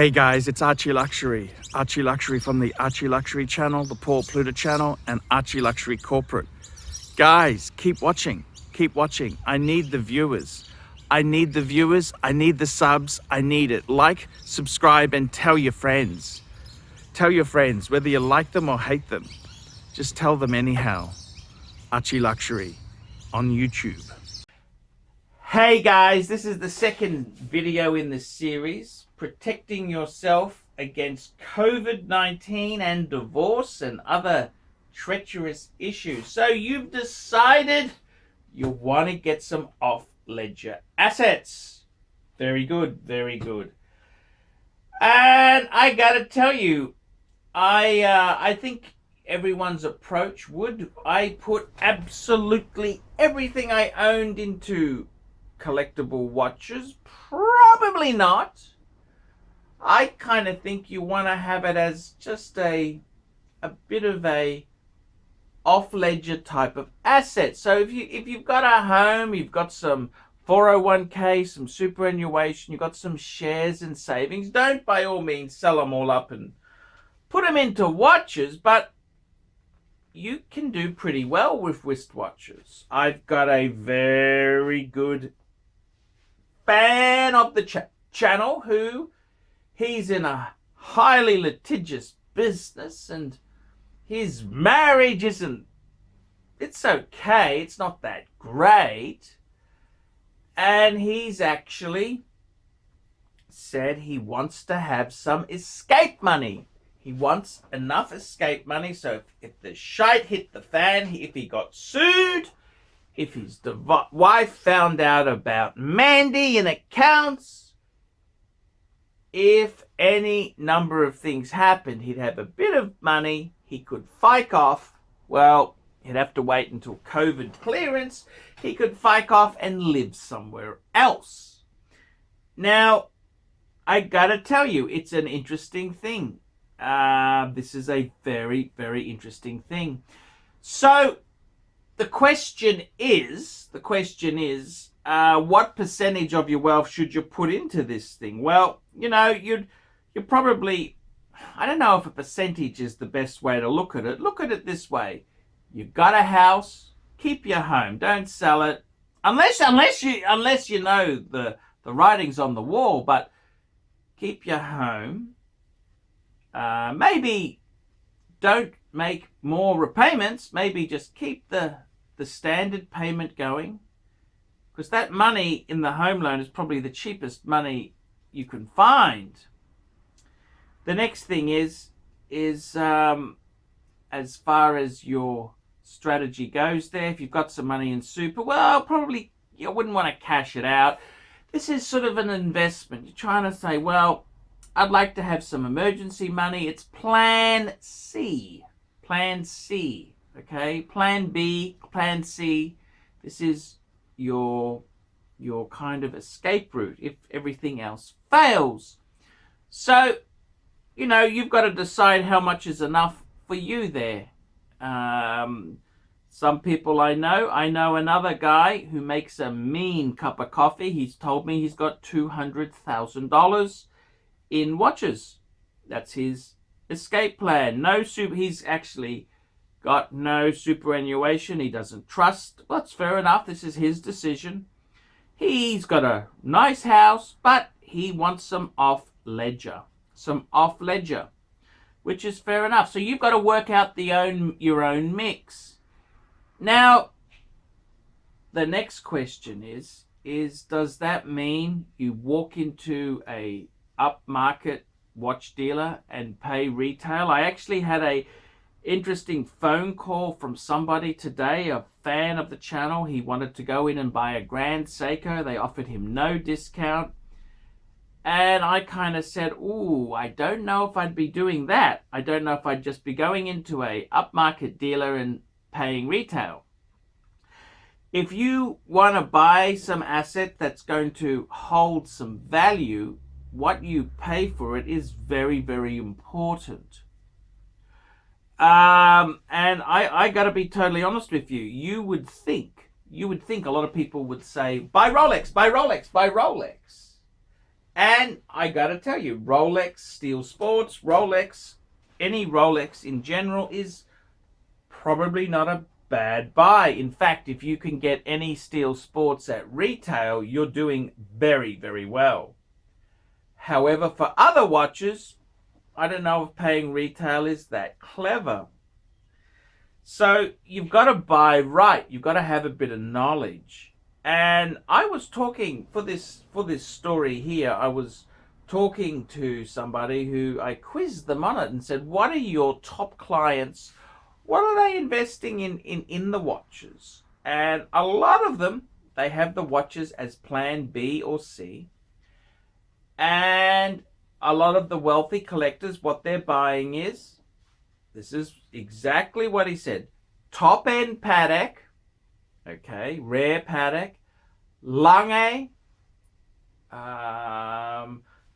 Hey guys, it's ArchieLuxury. ArchieLuxury from the ArchieLuxury channel, the Paul Pluta channel, and ArchieLuxury corporate. Guys, keep watching. Keep watching. I need the viewers. I need the viewers. I need the subs. I need it. Like, subscribe, and tell your friends. Tell your friends, whether you like them or hate them. Just tell them anyhow. ArchieLuxury on YouTube. Hey guys, this is the second video in this series, protecting yourself against COVID-19 and divorce and other treacherous issues. So you've decided you want to get some off-ledger assets. Very good, very good. And I gotta tell you, I think everyone's approach would. I put absolutely everything I owned into collectible watches. Probably not. I kind of think you want to have it as just a bit of a off-ledger type of asset. So if you've got a home, you've got some 401k, some superannuation, you've got some shares and savings, don't by all means sell them all up and put them into watches, but you can do pretty well with wristwatches. I've got a very good fan of the channel who he's in a highly litigious business and his marriage it's okay, it's not that great, and he's actually said he wants to have some escape money. He wants enough escape money so if the shite hit the fan, if he got sued, if his wife found out about Mandy and accounts, if any number of things happened, he'd have a bit of money he could fike off. Well, he'd have to wait until COVID clearance. He could fike off and live somewhere else. Now, I gotta tell you, it's an interesting thing. This is a very, very interesting thing. So, the question is, what percentage of your wealth should you put into this thing? Well, you're probably, I don't know if a percentage is the best way to look at it. Look at it this way. You've got a house, keep your home. Don't sell it. Unless you know the writing's on the wall, but keep your home. Maybe don't make more repayments. Maybe just keep the standard payment going, because that money in the home loan is probably the cheapest money you can find. The next thing is as far as your strategy goes there, if you've got some money in super, well, probably you wouldn't want to cash it out. This is sort of an investment. You're trying to say, well, I'd like to have some emergency money. It's plan C. Plan C. Okay? Plan B, plan C. This is your kind of escape route if everything else fails. So, you've got to decide how much is enough for you there. Some people I know another guy who makes a mean cup of coffee. He's told me he's got $200,000 in watches. That's his escape plan. He's actually got no superannuation. He doesn't trust. Well, that's fair enough. This is his decision. He's got a nice house, but he wants some off-ledger. Which is fair enough. So you've got to work out your own mix. Now, the next question is does that mean you walk into a upmarket watch dealer and pay retail? I actually had a interesting phone call from somebody today, a fan of the channel. He wanted to go in and buy a Grand Seiko. They offered him no discount. And I kind of said, ooh, I don't know if I'd be doing that. I don't know if I'd just be going into a upmarket dealer and paying retail. If you want to buy some asset that's going to hold some value, what you pay for it is very, very important. And I got to be totally honest with you. You would think a lot of people would say, buy Rolex, buy Rolex, buy Rolex. And I gotta tell you, Rolex Steel Sports, Rolex, any Rolex in general is probably not a bad buy. In fact, if you can get any Steel Sports at retail, you're doing very, very well. However, for other watches, I don't know if paying retail is that clever. So you've got to buy right. You've got to have a bit of knowledge. And I was talking for this story here, I was talking to somebody who I quizzed them on it and said, what are your top clients? What are they investing in the watches? And a lot of them, they have the watches as plan B or C. And a lot of the wealthy collectors, what they're buying is, this is exactly what he said, top-end Patek, okay, rare Patek, Lange,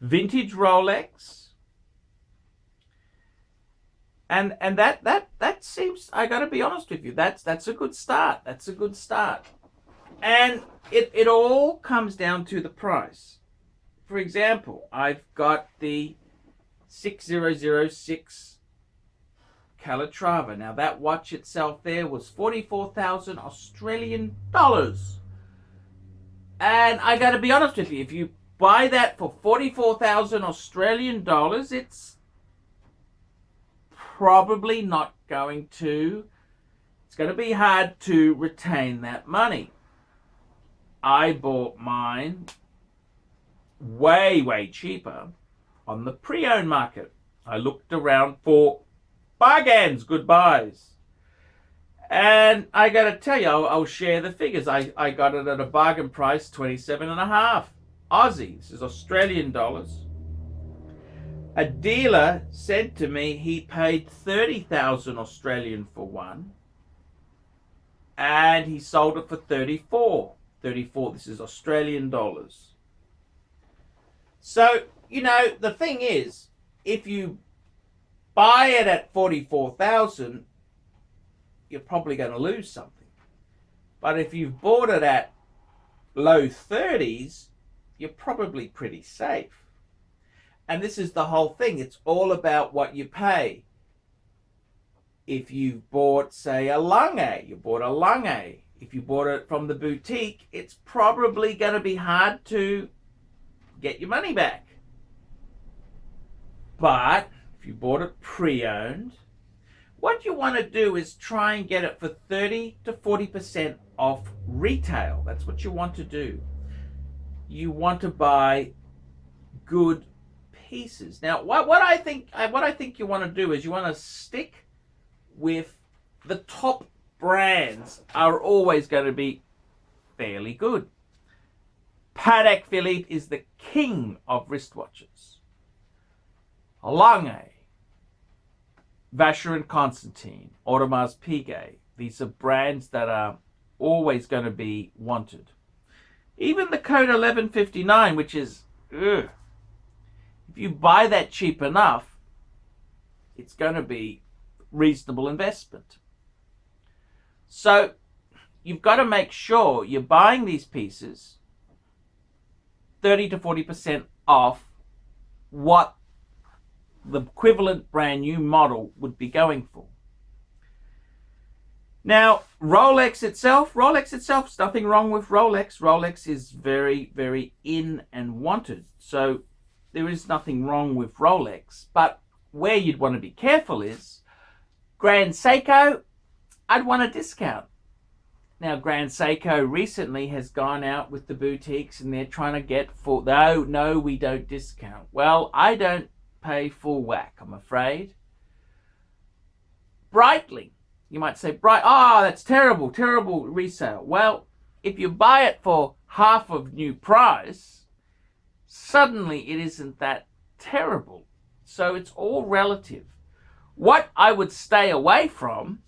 vintage Rolex, and that seems, I got to be honest with you, that's a good start. That's a good start, and it all comes down to the price. For example, I've got the 6006 Calatrava. Now that watch itself there was 44,000 Australian dollars. And I got to be honest with you, if you buy that for 44,000 Australian dollars, it's probably not going to, it's going to be hard to retain that money. I bought mine way, way cheaper on the pre-owned market. I looked around for bargains, good buys. And I got to tell you, I'll share the figures. I got it at a bargain price, 27.5 Aussie. This is Australian dollars. A dealer said to me he paid 30,000 Australian for one. And he sold it for 34. This is Australian dollars. So, you know, the thing is, if you buy it at 44,000, you're probably going to lose something. But if you've bought it at low 30s, you're probably pretty safe. And this is the whole thing. It's all about what you pay. If you've bought, say, a Lange, you bought a Lange. If you bought it from the boutique, it's probably going to be hard to get your money back. But if you bought it pre-owned, what you want to do is try and get it for 30 to 40% off retail. That's what you want to do. You want to buy good pieces. Now, what I think you want to do is you want to stick with the top brands are always going to be fairly good. Patek Philippe is the king of wristwatches. Lange, Vacheron Constantin, Audemars Piguet. These are brands that are always going to be wanted. Even the Code 1159, which is, if you buy that cheap enough, it's going to be reasonable investment. So you've got to make sure you're buying these pieces 30 to 40% off what the equivalent brand new model would be going for. Now, Rolex itself, there's nothing wrong with Rolex. Rolex is very, very in and wanted. So there is nothing wrong with Rolex. But where you'd want to be careful is Grand Seiko, I'd want a discount. Now, Grand Seiko recently has gone out with the boutiques and they're trying to get full, no, we don't discount. Well, I don't pay full whack, I'm afraid. Breitling, you might say, that's terrible resale. Well, if you buy it for half of new price, suddenly it isn't that terrible. So it's all relative. What I would stay away from,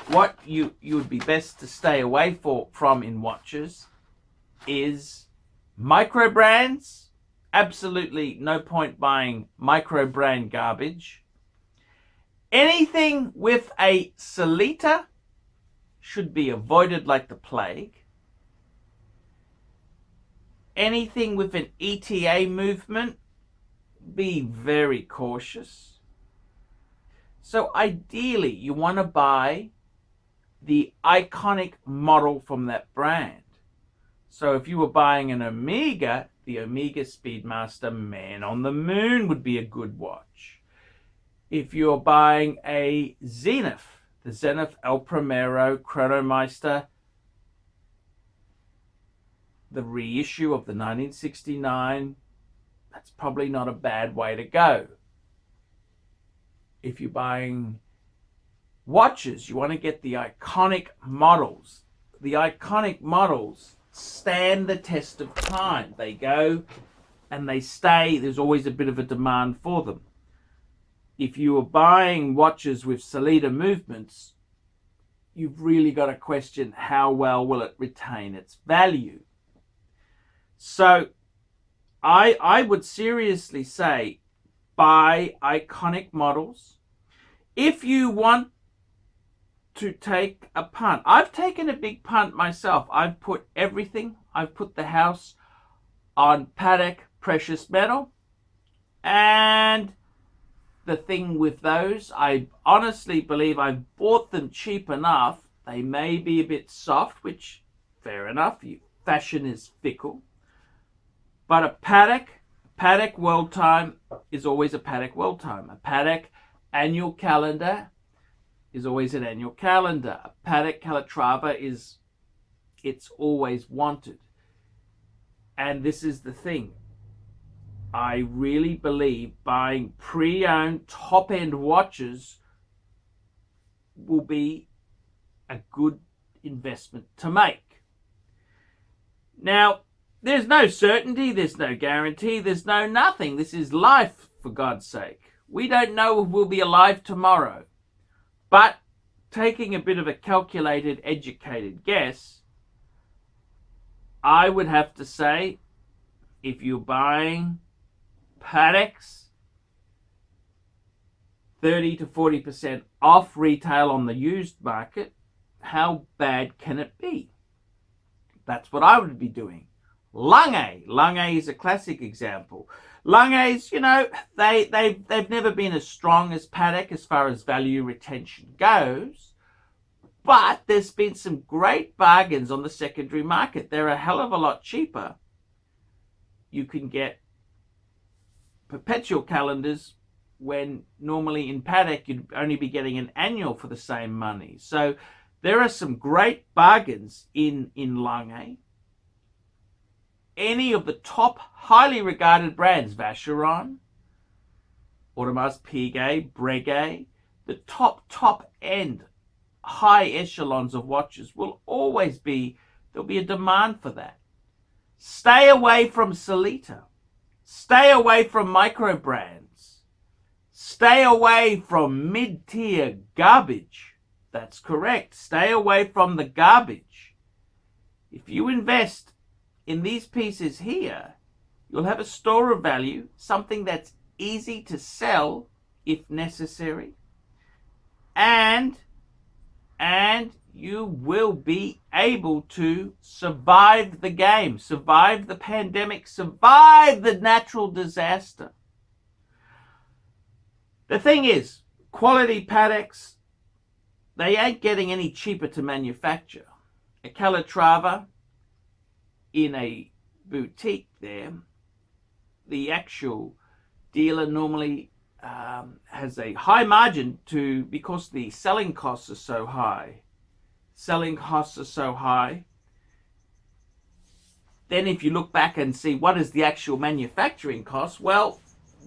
what you would be best to stay away from in watches is micro brands. Absolutely no point buying micro brand garbage. Anything with a Solita should be avoided like the plague. anything with an ETA movement, be very cautious. So ideally, you want to buy the iconic model from that brand. So if you were buying an Omega, the Omega Speedmaster Man on the Moon would be a good watch. If you're buying a Zenith, the Zenith El Primero Chronomeister, the reissue of the 1969, that's probably not a bad way to go. If you're buying watches, you want to get the iconic models. The iconic models stand the test of time. They go and they stay. There's always a bit of a demand for them. If you are buying watches with Solida movements, you've really got to question how well will it retain its value. So I would seriously say buy iconic models. If you want to take a punt, I've taken a big punt myself. I've put everything. I've put the house on Patek precious metal. And the thing with those, I honestly believe I've bought them cheap enough. They may be a bit soft, which fair enough. Fashion is fickle. But a Patek World Time is always a Patek World Time. A Patek annual calendar is always an annual calendar. A Patek Calatrava it's always wanted. And this is the thing. I really believe buying pre-owned top-end watches will be a good investment to make. Now, there's no certainty, there's no guarantee, there's no nothing. This is life, for God's sake. We don't know if we'll be alive tomorrow. But taking a bit of a calculated, educated guess, I would have to say, if you're buying Pateks 30 to 40% off retail on the used market, how bad can it be? That's what I would be doing. Lange is a classic example. Lange's, they've never been as strong as Patek as far as value retention goes, but there's been some great bargains on the secondary market. They're a hell of a lot cheaper. You can get perpetual calendars when normally in Patek you'd only be getting an annual for the same money. So there are some great bargains in Lange. Any of the top highly regarded brands, Vacheron, Audemars Piguet, Breguet, the top end high echelons of watches will always be, there'll be a demand for that. Stay away from Solita. Stay away from micro brands. Stay away from mid-tier garbage. That's correct. Stay away from the garbage. If you invest in these pieces here, you'll have a store of value, something that's easy to sell if necessary, and you will be able to survive the game, survive the pandemic, survive the natural disaster. The thing is, quality Pateks, they ain't getting any cheaper to manufacture. A Calatrava in a boutique there, the actual dealer normally has a high margin because the selling costs are so high. Then if you look back and see what is the actual manufacturing cost, well,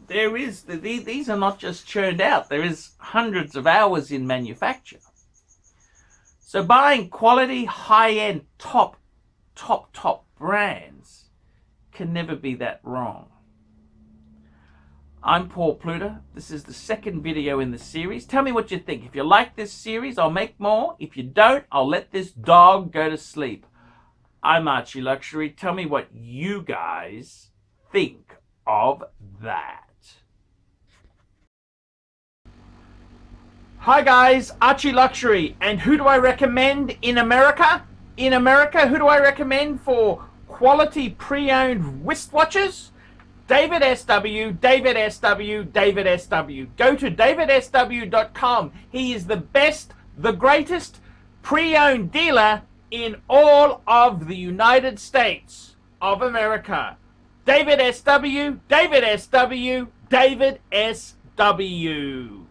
these are not just churned out. There is hundreds of hours in manufacture. So buying quality, high-end, top brands can never be that wrong. I'm Paul Pluta. This is the second video in the series. Tell me what you think. If you like this series, I'll make more. If you don't, I'll let this dog go to sleep. I'm ArchieLuxury. Tell me what you guys think of that. Hi guys, ArchieLuxury. And who do I recommend in America? In America, who do I recommend for quality pre-owned wristwatches? David SW, David SW, David SW. Go to davidsw.com. He is the best, the greatest pre-owned dealer in all of the United States of America. David SW, David SW, David SW.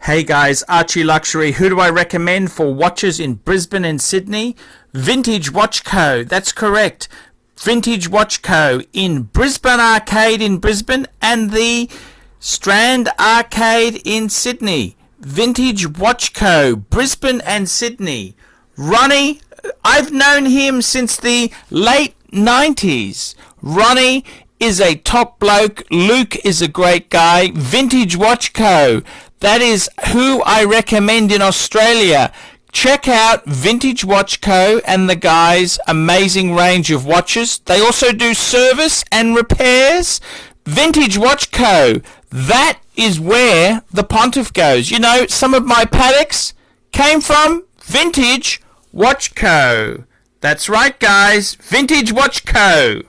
Hey guys, Archie Luxury. Who do I recommend for watches in Brisbane and Sydney? Vintage Watch Co. That's correct. Vintage Watch Co. in Brisbane Arcade in Brisbane and the Strand Arcade in Sydney. Vintage Watch Co. Brisbane and Sydney. Ronnie, I've known him since the late 90s. Ronnie is a top bloke. Luke is a great guy. Vintage Watch Co. That is who I recommend in Australia. Check out Vintage Watch Co. and the guys' amazing range of watches. They also do service and repairs. Vintage Watch Co. That is where the Pontiff goes. You know, some of my Pateks came from Vintage Watch Co. That's right, guys. Vintage Watch Co.